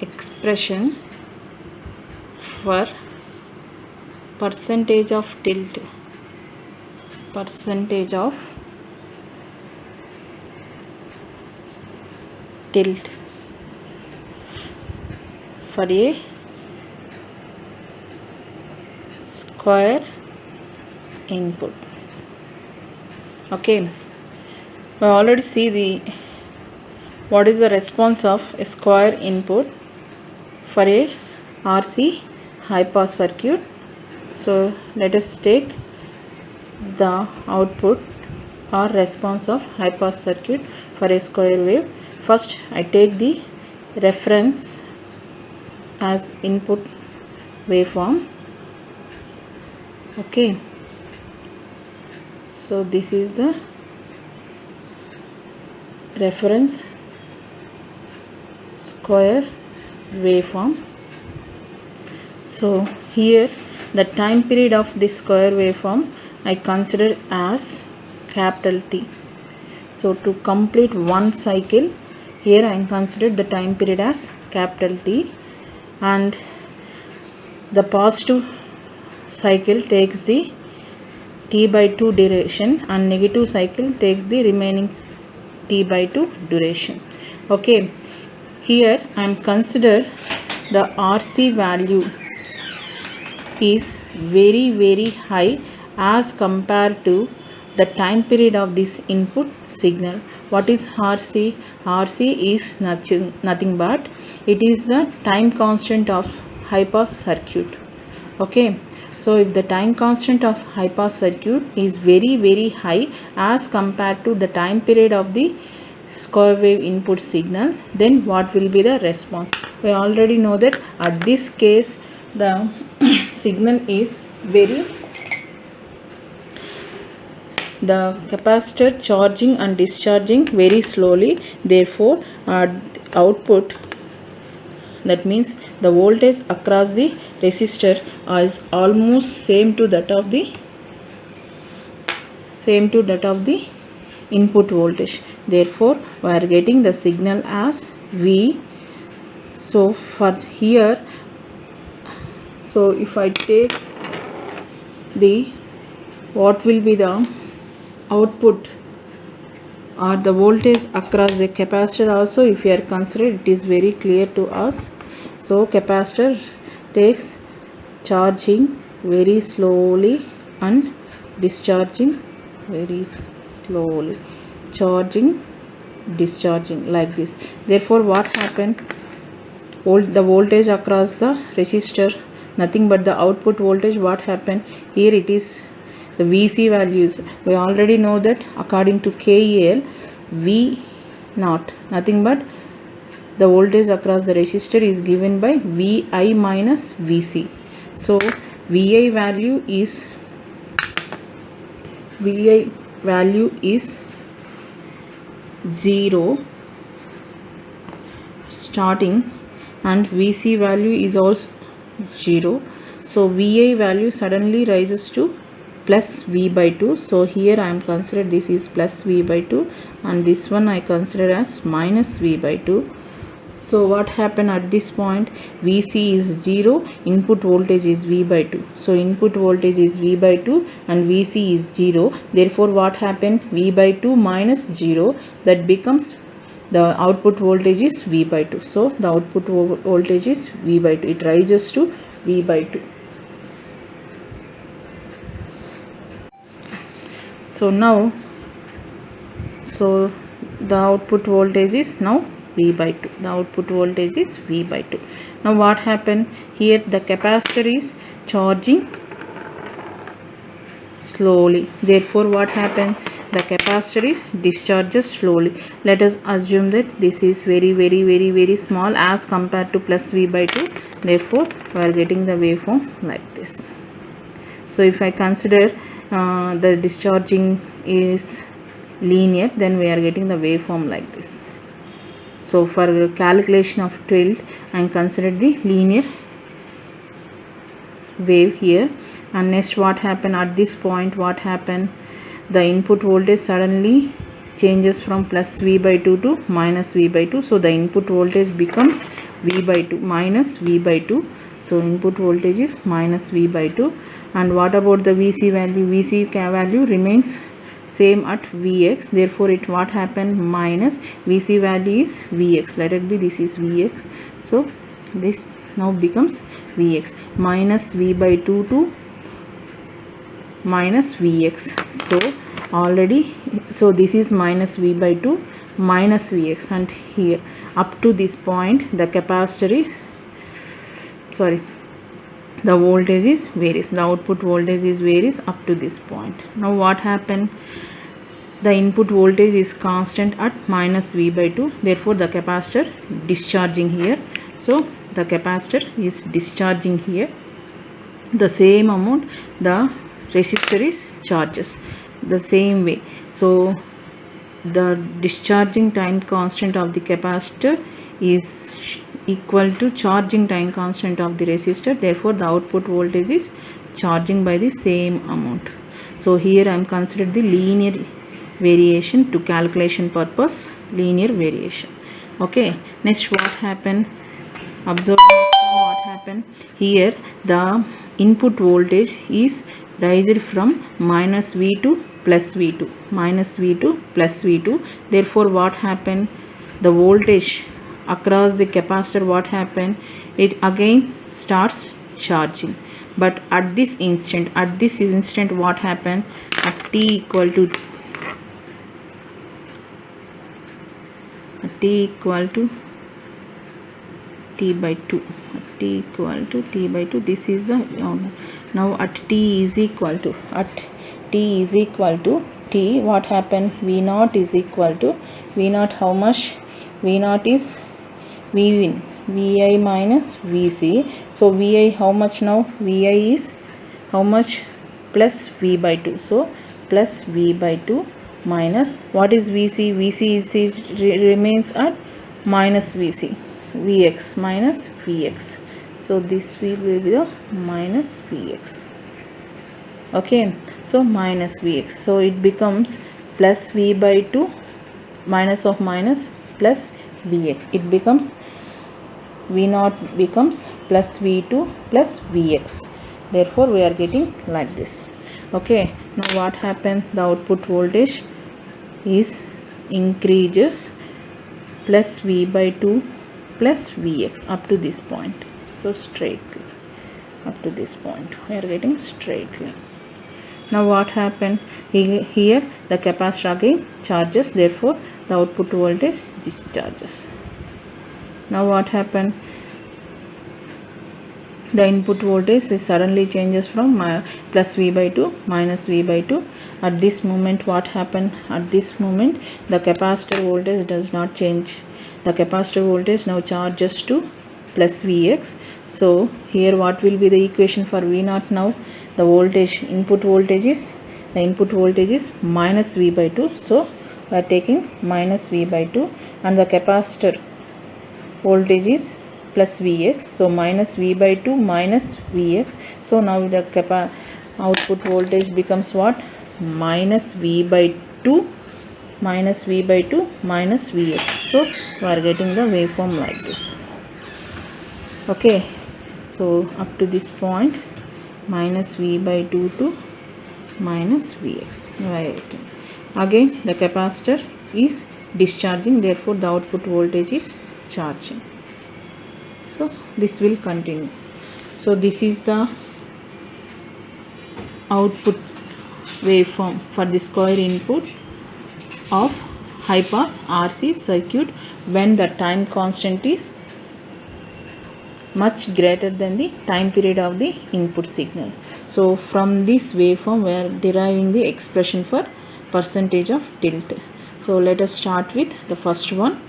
expression for percentage of tilt for a square input. Okay, we already see what is the response of a square input for a RC high pass circuit. So let us take the output or response of high pass circuit for a square wave. First I take the reference as input waveform. Okay, so this is the reference square waveform. So here the time period of this square waveform I consider as capital T. So to complete one cycle, here I consider the time period as capital T, and the positive cycle takes the T/2 duration and negative cycle takes the remaining T/2 duration. Okay, here I am consider the RC value is very high as compared to the time period of this input signal. What is RC? RC is nothing but it is the time constant of high pass circuit. Okay, so if the time constant of high pass circuit is very high as compared to the time period of the square wave input signal, then what will be the response? We already know that at this case the signal is the capacitor charging and discharging very slowly, therefore output, that means the voltage across the resistor is almost same to that of the input voltage, therefore we are getting the signal as V. So for here, so if I take what will be the output or the voltage across the capacitor also, if you are considered, it is very clear to us. So capacitor takes charging very slowly and discharging very slowly, charging, discharging like this. Therefore what happened, the voltage across the resistor, nothing but the output voltage, what happened here, it is the VC values. We already know that according to KEL, V naught, nothing but the voltage across the resistor is given by VI minus VC. So VI value is 0 starting, and VC value is also 0. So VI value suddenly rises to plus V/2. So here I am considered this is plus V/2 and this one I consider as minus V/2. So what happened at this point, VC is 0, input voltage is V/2. So input voltage is V/2 and VC is 0. Therefore what happened, V/2 minus 0, that becomes the output voltage is V/2. So the output voltage is V/2, it rises to V/2. So now, so the output voltage is now V/2. The output voltage is V/2. Now what happened here, the capacitor is charging slowly. Therefore what happened, the capacitor is discharges slowly. Let us assume that this is very small as compared to plus V/2. Therefore we are getting the waveform like this. So if I consider the discharging is linear, then we are getting the waveform like this. So for the calculation of tilt, I consider the linear wave here. And next what happened at this point, what happened, the input voltage suddenly changes from plus V/2 to minus V/2. So the input voltage becomes V by 2, minus V by 2. So input voltage is minus V by 2. And what about the VC value? VC value remains same at Vx, therefore it what happened, minus VC value is Vx, let it be, this is Vx, so this now becomes Vx, minus V by 2 to minus Vx. So already, so this is minus V by 2 minus Vx, and here up to this point the capacitor is, sorry, the voltage is varies, the output voltage is varies up to this point. Now what happened, the input voltage is constant at minus V by 2, therefore the capacitor discharging here. So the capacitor is discharging here, the same amount the resistor is charges the same way. So the discharging time constant of the capacitor is equal to charging time constant of the resistor, therefore the output voltage is charging by the same amount. So here I am considered the linear variation to calculation purpose, linear variation. Okay, next what happened, observe what happened here, the input voltage is raised from minus V to plus V2, minus V2 plus V2, therefore what happened, the voltage across the capacitor, what happened, it again starts charging, but at this instant what happened, at t equal to t by 2, t equal to t by 2, this is the now at t is equal to t, what happened, V0 is equal to V0, how much, V0 is V Vi minus Vc, so Vi how much now, Vi is how much, plus V by 2, so plus V by 2 minus, what is Vc, Vc remains at minus Vc, Vx minus Vx, so this will be the minus Vx. Okay, so minus Vx, so it becomes plus V by 2 minus of minus plus Vx, it becomes V0 becomes plus V2 plus Vx, therefore we are getting like this. Okay, now what happened, the output voltage is increases plus V by 2 plus Vx up to this point, so straightly up to this point we are getting straightly. Now what happened, here the capacitor again charges, therefore the output voltage discharges. Now what happened, the input voltage is suddenly changes from plus V by 2 minus V by 2. At this moment what happened, at this moment the capacitor voltage does not change, the capacitor voltage now charges to plus Vx. So here what will be the equation for V0 now, the voltage, input voltage is, the input voltage is minus V by 2, so we are taking minus V by 2, and the capacitor voltage is plus Vx, so minus V by 2 minus Vx, so now the output voltage becomes what, minus V by 2 minus V by 2 minus Vx, so we are getting the waveform like this. Okay, so up to this point minus V by 2 to minus Vx, right. Again the capacitor is discharging, therefore the output voltage is charging, so this will continue. So this is the output waveform for the square input of high pass RC circuit when the time constant is much greater than the time period of the input signal. So from this waveform we are deriving the expression for percentage of tilt. So let us start with the first one.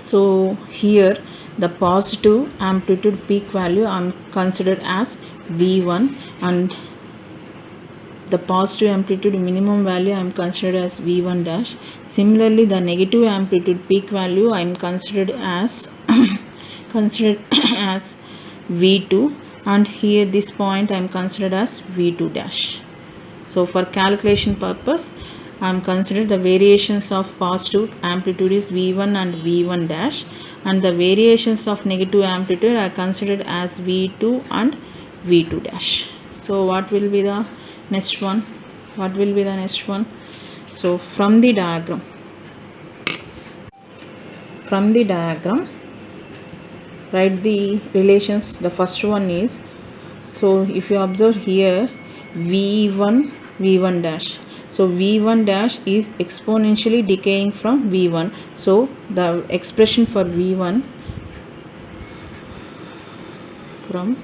So here the positive amplitude peak value I am considered as V1, and the positive amplitude minimum value I am considered as V1 dash. Similarly the negative amplitude peak value I am considered as as V2, and here this point I am considered as V2 dash. So for calculation purpose I am considered the variations of positive amplitude is V1 and V1 dash, and the variations of negative amplitude are considered as V2 and V2 dash. So what will be the next one? What will be the next one? So from the diagram, write the relations. The first one is, so if you observe here, V1 dash. So V1 dash is exponentially decaying from V1. So the expression for V1 from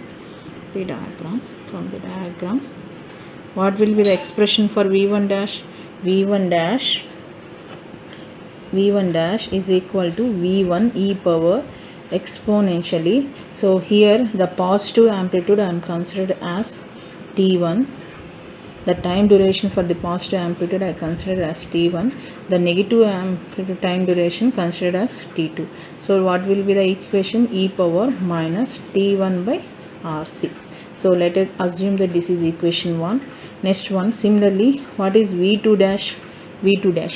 the diagram, what will be the expression for V1 dash? V1 dash is equal to V1 e power exponentially. So here the positive amplitude I am considered as T1. The time duration for the positive amplitude I considered as T1. The negative amplitude time duration considered as T2. So what will be the equation? E power minus T1 by RC. So let us assume that this is equation 1. Next one, similarly, what is V2 dash?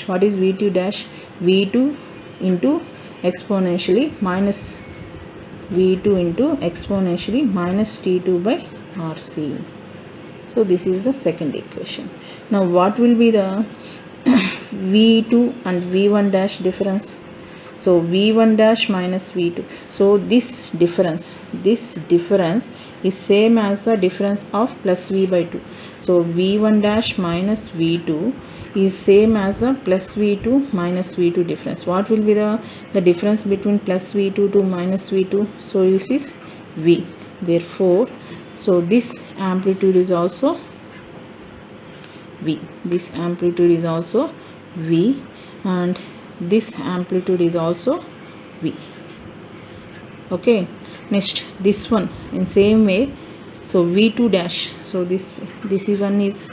What is V2 dash? V2 into exponentially minus V2 into exponentially minus T2 by RC. So this is the second equation. Now what will be the V2 and V1 dash difference? So V1 dash minus V2. So this difference is same as the difference of plus V by 2. So V1 dash minus V2 is same as the plus V2 minus V2 difference. What will be the difference between plus V2 to minus V2? So this is V. Therefore, so this amplitude is also V. This amplitude is also V, and this amplitude is also V. Okay. Next, this one in same way. So V2 dash. So this one is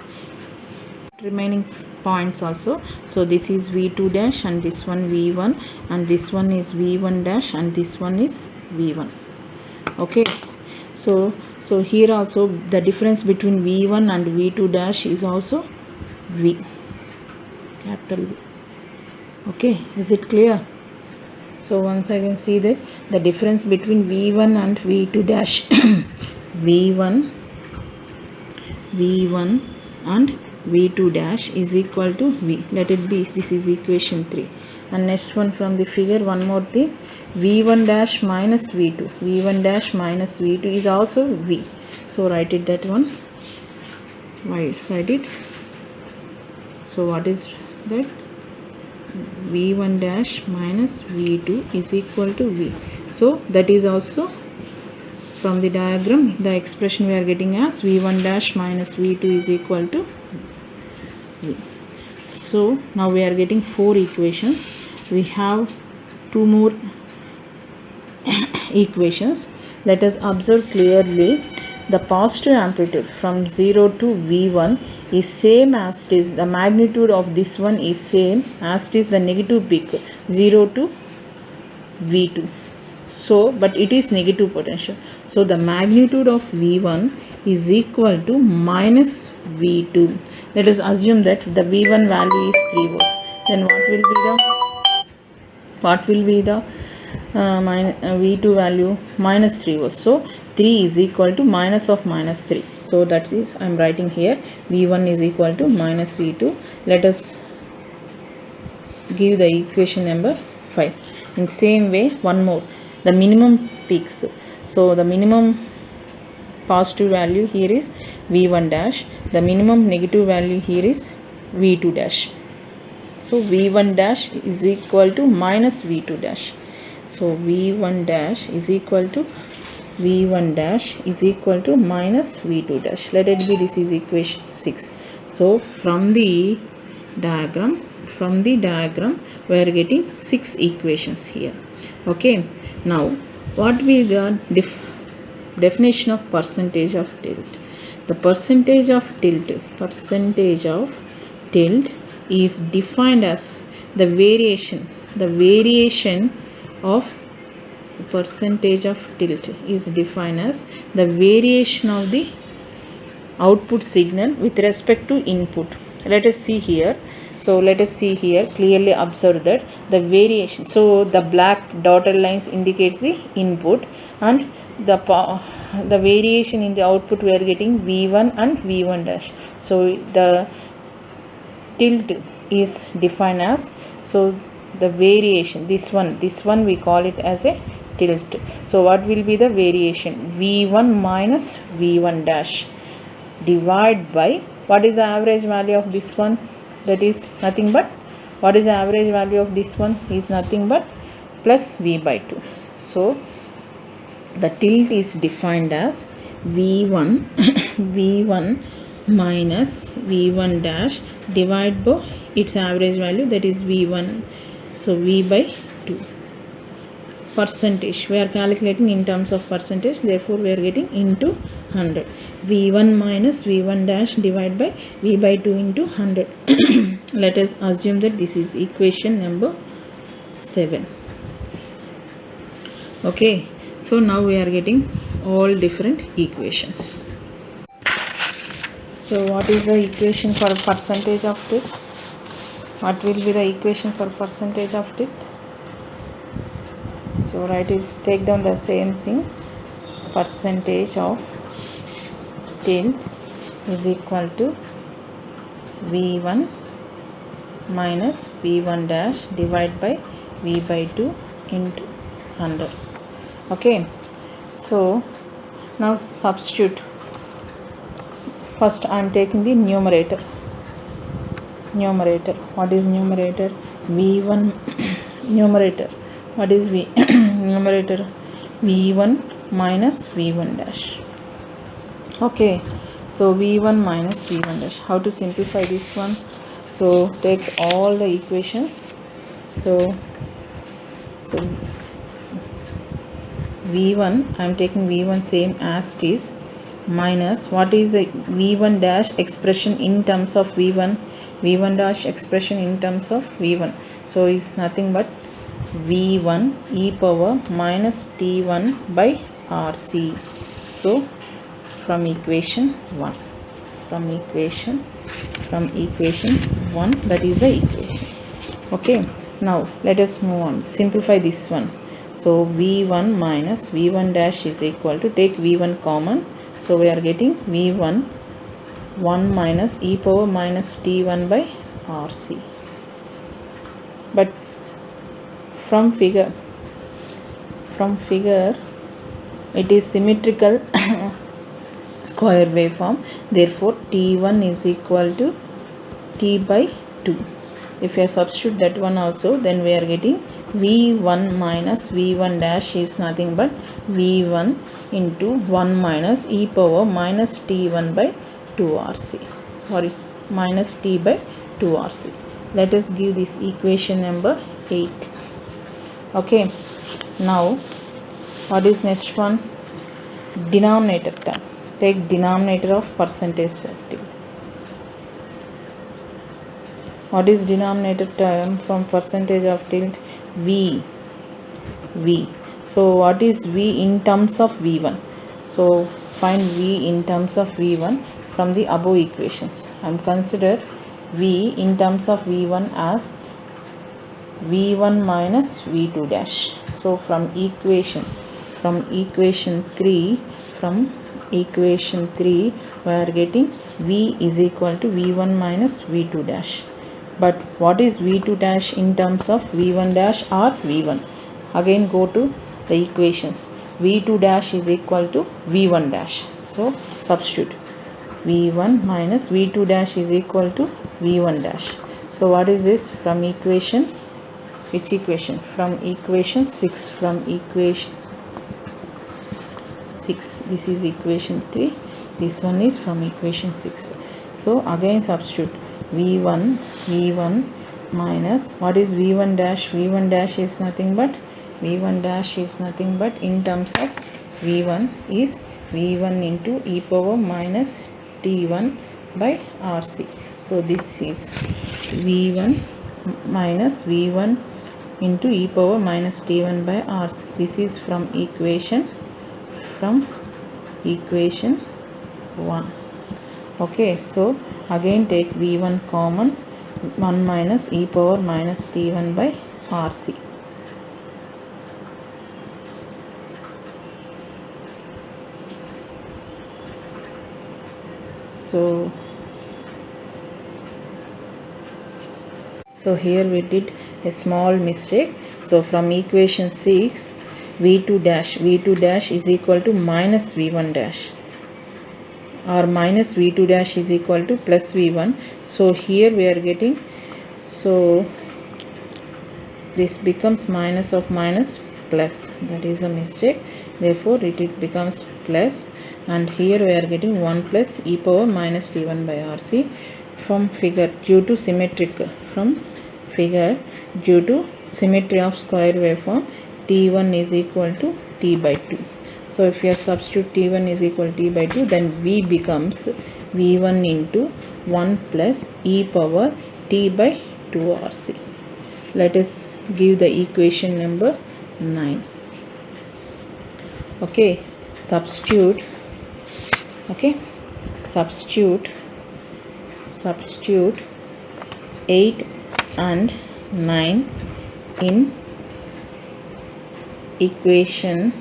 remaining points also. So this is V2 dash, and this one V1, and this one is V1 dash, and this one is V1. Okay. So here also the difference between V1 and V2 dash is also V, capital V. Okay, is it clear? So once again see that the difference between V1 and V2 dash V1 and V2 dash is equal to V. Let it be, this is equation 3. And next one from the figure, one more thing, V1 dash minus V2. V1 dash minus V2 is also V. So write it, that one. Write it. So what is that? V1 dash minus V2 is equal to V. So that is also from the diagram, the expression we are getting as V1 dash minus V2 is equal to V. So now we are getting 4 equations. We have 2 more equations. Let us observe clearly. The positive amplitude from 0 to V1 is same as it is. The magnitude of this one is same as it is the negative peak 0 to V2. So but it is negative potential. So the magnitude of V1 is equal to minus V2. Let us assume that the V1 value is 3 volts. Then what will be the V2 value? Minus 3 volts. So 3 is equal to minus of minus 3. So that is, I am writing here, V1 is equal to minus V2. Let us give the equation number 5. In same way, one more, the minimum peaks. So the minimum positive value here is V1 dash. The minimum negative value here is V2 dash. So V1 dash is equal to minus V2 dash. So V1 dash is equal to minus V2 dash. Let it be, this is equation 6. So from the diagram we are getting 6 equations here. Okay. Now what will the definition of percentage of tilt? The percentage of tilt is defined as the variation of percentage of tilt is defined as the variation of the output signal with respect to input. Let us see here. So let us see here, clearly observe that the variation, so the black dotted lines indicates the input, and the variation in the output we are getting V1 and V1 dash. So the tilt is defined as, so the variation, this one we call it as a tilt. So what will be the variation? V1 minus V1 dash divide by, what is the average value of this one? That is nothing but, what is the average value of this one? Is nothing but plus V by 2. So the tilt is defined as V1 V1 minus V1 dash divided by its average value, that is V1, so V by 2. Percentage, we are calculating in terms of percentage, therefore we are getting into 100. V1 minus V1 dash divided by V by 2 into 100. Let us assume that this is equation number 7. Okay, so now we are getting all different equations. So what is the equation for percentage of tilt? What will be the equation for percentage of tilt? So write it, take down the same thing, percentage of tilt is equal to V1 minus V1 dash divided by V by 2 into 100. Okay, so now substitute. First I am taking the numerator. What is numerator? V1 numerator. What is V numerator? V1 minus V1 dash. Okay, so V1 minus V1 dash. How to simplify this one? So take all the equations. So V1, I am taking V1 same as it is, minus, what is the V1 dash expression in terms of V1? V1 dash expression in terms of V1. So is nothing but V1 e power minus T1 by RC. So from equation 1, from equation 1, that is the equation. Okay, now let us move on, simplify this one. So V1 minus V1 dash is equal to, take V1 common, so we are getting V1 1 minus e power minus T1 by RC. But from figure it is symmetrical square waveform, therefore T1 is equal to T by 2. If I substitute that one also, then we are getting V1 minus V1 dash is nothing but V1 into 1 minus e power minus T1 by 2 RC. Sorry, minus T by 2 RC. Let us give this equation number 8. Okay, now what is next one? Denominator term. Take denominator of percentage of tilt. What is denominator term from percentage of tilt? V. So what is V in terms of V1? So find V in terms of V1 from the above equations. I am consider V in terms of V1 as V1 minus V2 dash. So from equation 3 we are getting V is equal to V1 minus V2 dash. But what is V2 dash in terms of V1 dash or V1? Again go to the equations. V2 dash is equal to V1 dash. So substitute. V1 minus V2 dash is equal to V1 dash. So what is this? From equation, which equation? From equation 6. From equation 6. This is equation 3. This one is from equation 6. So again substitute. V1 minus, what is V1 dash? V1 dash is nothing but in terms of V1 is V1 into e power minus T1 by RC. So this is V1 minus V1 into e power minus T1 by RC. This is from equation 1. Okay, so again take V1 common, 1 minus e power minus t1 by rc. So here we did a small mistake. So from equation 6, v2 dash is equal to minus v1 dash, or minus v2 dash is equal to plus v1. So here we are getting, so this becomes minus of minus plus, that is a mistake, therefore it becomes plus, and here we are getting 1 plus e power minus t1 by rc. From figure, due to symmetry of square waveform, t1 is equal to t by 2. So if you substitute t1 is equal to t by 2, then v becomes v1 into 1 plus e power t by 2 rc. Let us give the equation number 9. Okay, substitute 8 and 9 in equation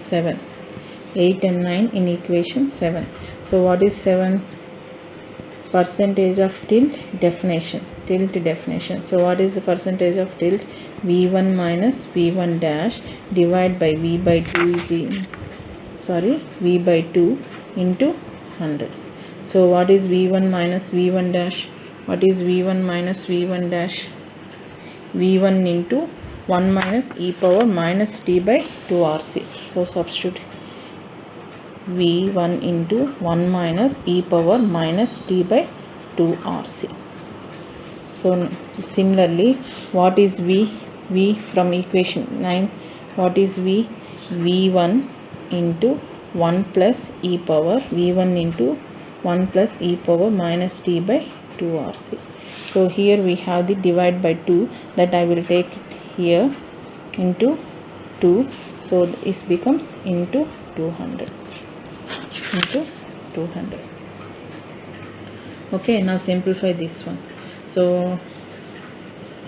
7. 8 and 9 in equation 7. So what is 7? Percentage of tilt definition. So what is the percentage of tilt? v1 minus v1 dash divided by v by 2 into 100. So what is v1 minus v1 dash? What is v1 minus v1 dash? v1 into 1 minus e power minus t by 2 rc. So substitute v1 into 1 minus e power minus t by 2 rc. So similarly, what is v from equation 9? What is v1 into 1 plus e power, v1 into 1 plus e power minus t by 2 rc. So here we have the divide by 2, that I will take it here into 2. So this becomes into 200. Okay, now simplify this one. So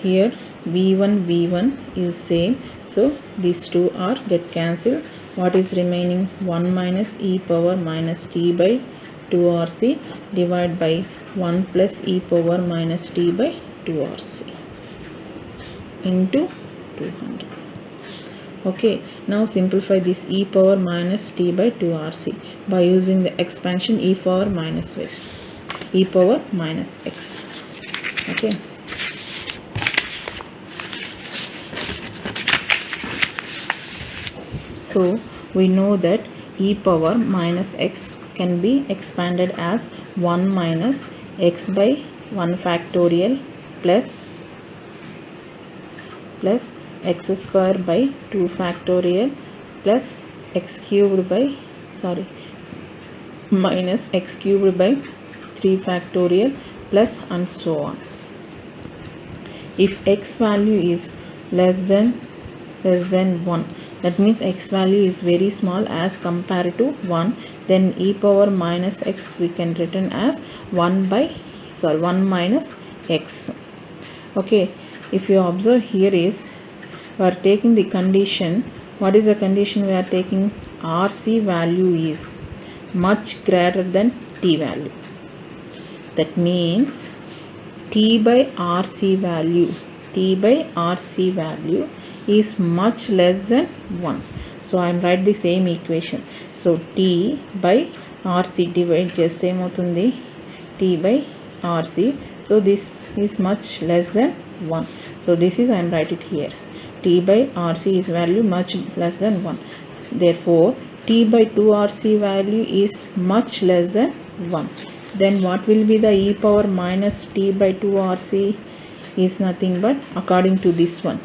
here v1 is same, so these two are get cancelled. What is remaining? 1 minus e power minus t by 2 rc divided by 1 plus e power minus t by 2 rc into 200. Okay, now simplify this e power minus t by 2 rc by using the expansion e power minus x. Okay, so we know that e power minus x can be expanded as 1 minus x by 1 factorial plus x square by 2 factorial plus minus x cubed by 3 factorial plus and so on. If x value is less than 1, that means x value is very small as compared to 1, then e power minus x we can written as 1 minus x. Okay, if you observe here is we are taking the condition. What is the condition we are taking? RC value is much greater than t value. That means t by RC value is much less than 1. So I am write the same equation. So t by RC divide just same avutundi t by RC. So this is much less than 1. So this is I am write it here. T by RC is value much less than 1. Therefore t by 2 RC value is much less than 1. Then what will be the e power minus t by 2 RC? Is nothing but according to this one,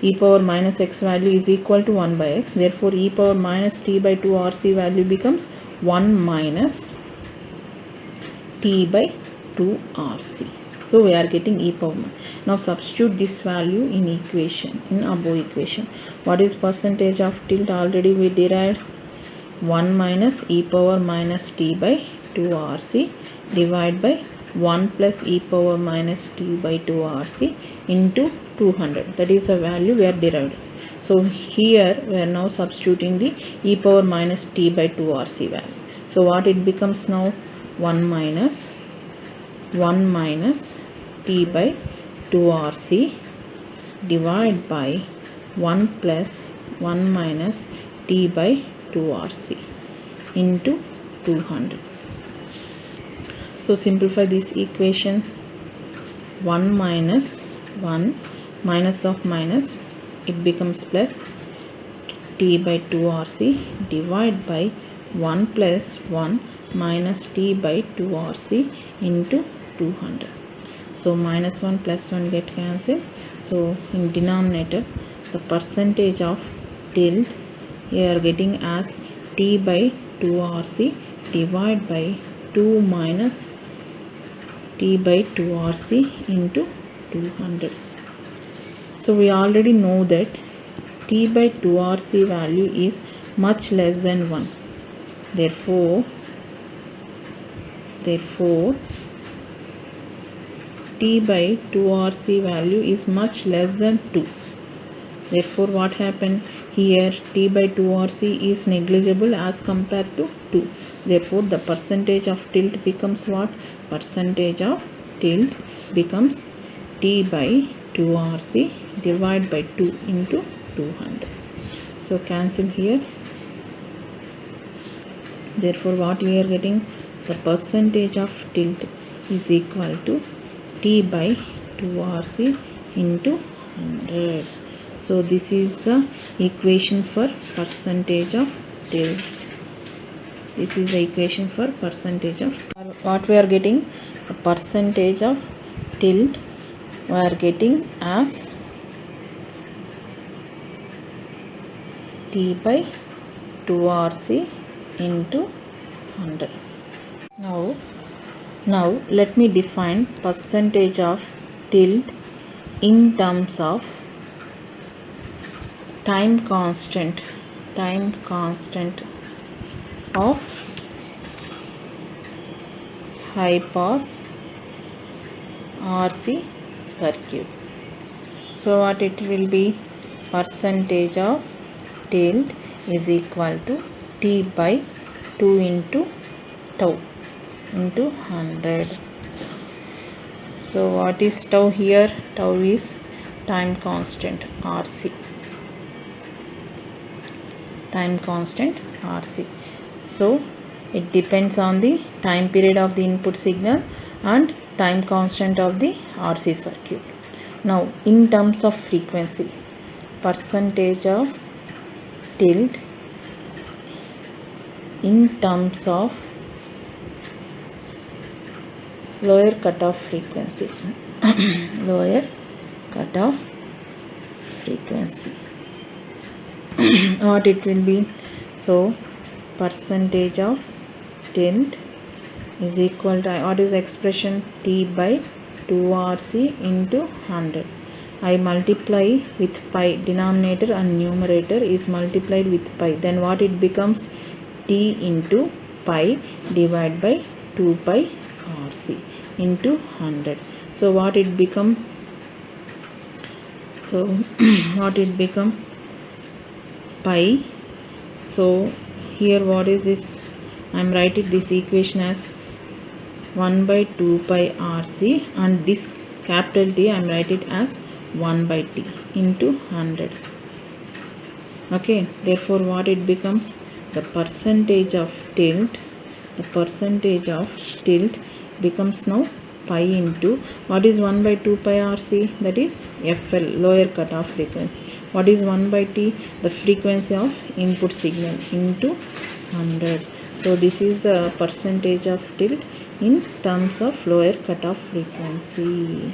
e power minus x value is equal to 1 by x. Therefore e power minus t by 2 RC value becomes 1 minus t by 2 RC. So we are getting e power. Now substitute this value in above equation. What is percentage of tilt? Already we derived. 1 minus e power minus t by 2 RC divided by 1 plus e power minus t by 2 RC into 200. That is the value we are derived. So here we are now substituting the e power minus t by 2 RC value. So what it becomes now? 1 minus t by 2 RC divided by 1 plus 1 minus t by 2 RC into 200. So simplify this equation. 1 minus 1 minus of minus, it becomes plus t by 2 RC divided by 1 plus 1 minus t by 2 RC into 200. So minus 1 plus 1 get cancelled. So in denominator, the percentage of tilt we are getting as t by 2 RC divided by 2 minus t by 2 RC into 200. So we already know that t by 2 RC value is much less than 1. Therefore t by 2 RC value is much less than 2. Therefore what happened here? T by 2 RC is negligible as compared to 2. Therefore the percentage of tilt becomes what? Percentage of tilt becomes t by 2 RC divided by 2 into 200. So cancel here. Therefore what we are getting? The percentage of tilt is equal to t by 2 RC into 100. So this is the equation for percentage of tilt. This is the equation for percentage of what we are getting. A percentage of tilt we are getting as t by 2 RC into 100. Now let me define percentage of tilt in terms of time constant of high pass RC circuit. So what it will be? Percentage of tilt is equal to t by 2 into tau into 100. So what is tau here? Tau is time constant RC. Time constant RC. So it depends on the time period of the input signal and time constant of the RC circuit. Now in terms of frequency, percentage of tilt in terms of lower cutoff frequency. Lower cutoff frequency. What it will be? So percentage of tilt is equal to, what is expression? T by 2 RC into 100. I multiply with pi, denominator and numerator is multiplied with pi. Then what it becomes? T into pi divided by 2 pi RC into 100. So what it become? So what it become? Pi. So here what is this? I am writing this equation as 1 by 2 pi RC, and this capital T I am writing as 1 by T into 100. Okay, therefore what it becomes? The percentage of tilt, becomes now pi into, what is 1 by 2 pi RC? That is FL, lower cutoff frequency. What is 1 by T? The frequency of input signal into 100. So this is the percentage of tilt in terms of lower cutoff frequency.